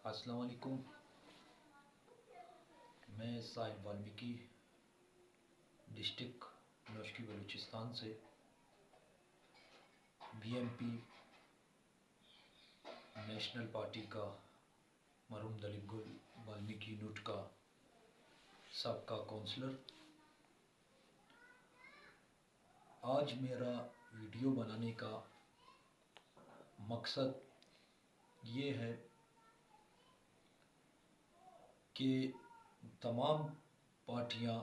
السلام علیکم۔ میں صاحب والمیکی ڈسٹرکٹ نوشکی بلوچستان سے B M P national party کا مرحوم دلیپ گل والمیکی نوٹ کا سابقہ کونسلر۔ آج میرا ویڈیو بنانے کا مقصد یہ ہے کہ تمام پارٹیاں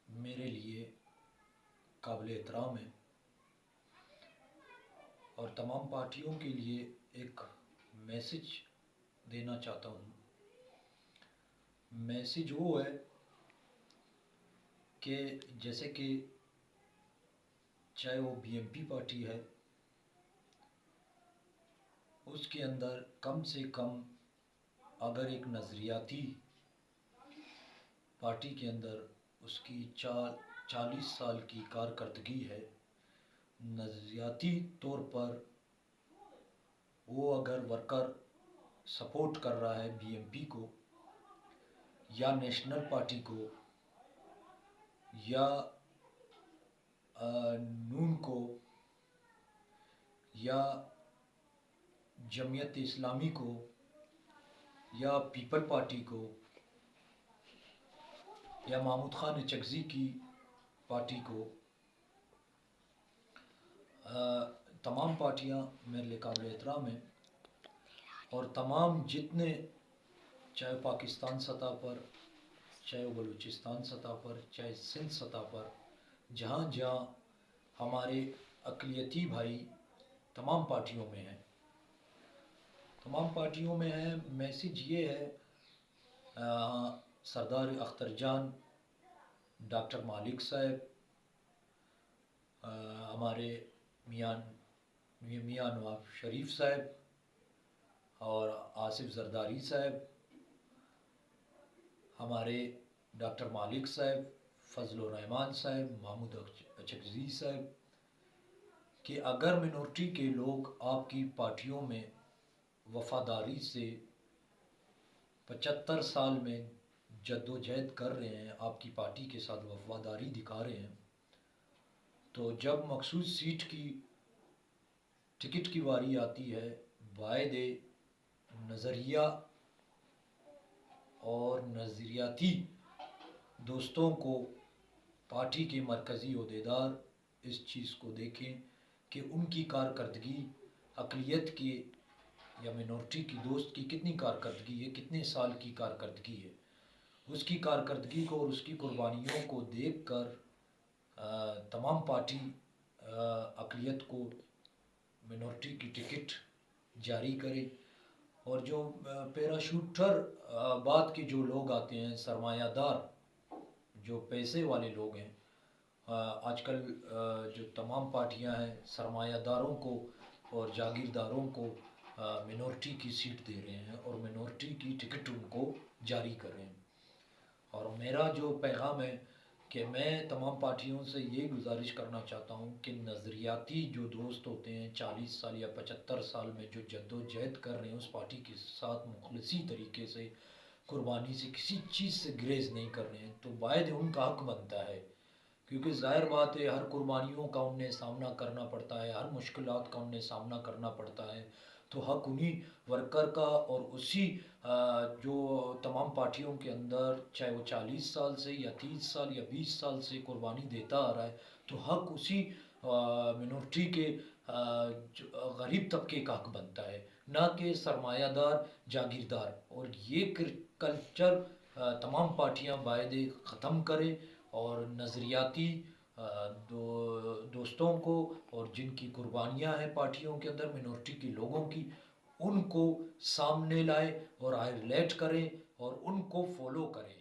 میرے لیے قابل احترام ہیں اور تمام پارٹیوں کے لیے ایک میسج دینا چاہتا ہوں۔ میسج وہ ہے کہ جیسے کہ چاہے وہ بی ایم پی پارٹی ہے، اس کے اندر کم سے کم اگر ایک نظریاتی پارٹی کے اندر اس کی 40 سال کی کارکردگی ہے، نظریاتی طور پر وہ اگر ورکر سپورٹ کر رہا ہے بی ایم پی کو یا نیشنل پارٹی کو یا نون کو یا جمعیت اسلامی کو یا پیپل پارٹی کو یا محمود خان اچکزئی کی پارٹی کو، تمام پارٹیاں میرے لیے قابل احترام ہیں اور تمام جتنے چاہے پاکستان سطح پر، چاہے وہ بلوچستان سطح پر، چاہے سندھ سطح پر، جہاں جہاں ہمارے اقلیتی بھائی تمام پارٹیوں میں ہیں، میسج یہ ہے سردار اختر جان، ڈاکٹر مالک صاحب، ہمارے میاں نواز شریف صاحب اور آصف زرداری صاحب، ہمارے ڈاکٹر مالک صاحب، فضل الرحمان صاحب، محمود اچکزئی صاحب، کہ اگر منورٹی کے لوگ آپ کی پارٹیوں میں وفاداری سے 75 سال میں جد و جہد کر رہے ہیں، آپ کی پارٹی کے ساتھ وفاداری دکھا رہے ہیں، تو جب مخصوص سیٹ کی ٹکٹ کی باری آتی ہے، باعث نظریہ اور نظریاتی دوستوں کو پارٹی کے مرکزی عہدیدار اس چیز کو دیکھیں کہ ان کی کارکردگی اقلیت کی یا منورٹی کی دوست کی کتنی کارکردگی ہے، کتنے سال کی کارکردگی ہے، اس کی کارکردگی کو اور اس کی قربانیوں کو دیکھ کر تمام پارٹی اقلیت کو منورٹی کی ٹکٹ جاری کرے۔ اور جو پیراشوٹر بعد کے جو لوگ آتے ہیں، سرمایہ دار جو پیسے والے لوگ ہیں، آج کل جو تمام پارٹیاں ہیں سرمایہ داروں کو اور جاگیرداروں کو منورٹی کی سیٹ دے رہے ہیں اور منورٹی کی ٹکٹ ان کو جاری کر رہے ہیں۔ اور میرا جو پیغام ہے کہ میں تمام پارٹیوں سے یہ گزارش کرنا چاہتا ہوں کہ نظریاتی جو دوست ہوتے ہیں 40 سال یا 75 سال میں جو جد و جہد کر رہے ہیں، اس پارٹی کے ساتھ مخلصی طریقے سے قربانی سے کسی چیز سے گریز نہیں کر رہے ہیں، تو باید ان کا حق بنتا ہے، کیونکہ ظاہر بات ہے ہر قربانیوں کا انہیں سامنا کرنا پڑتا ہے، ہر مشکلات کا انہیں سامنا کرنا پڑتا ہے، تو حق انہی ورکر کا اور اسی جو تمام پارٹیوں کے اندر چاہے وہ 40 سال سے یا 30 سال یا 20 سال سے قربانی دیتا آ رہا ہے، تو حق اسی منورٹی کے غریب طبقے کا حق بنتا ہے، نہ کہ سرمایہ دار جاگیردار۔ اور یہ کلچر تمام پارٹیاں باید ختم کرے اور نظریاتی دوستوں کو اور جن کی قربانیاں ہیں پارٹیوں کے اندر منورٹی کے لوگوں کی، ان کو سامنے لائے اور ہائی لائٹ کریں اور ان کو فالو کریں۔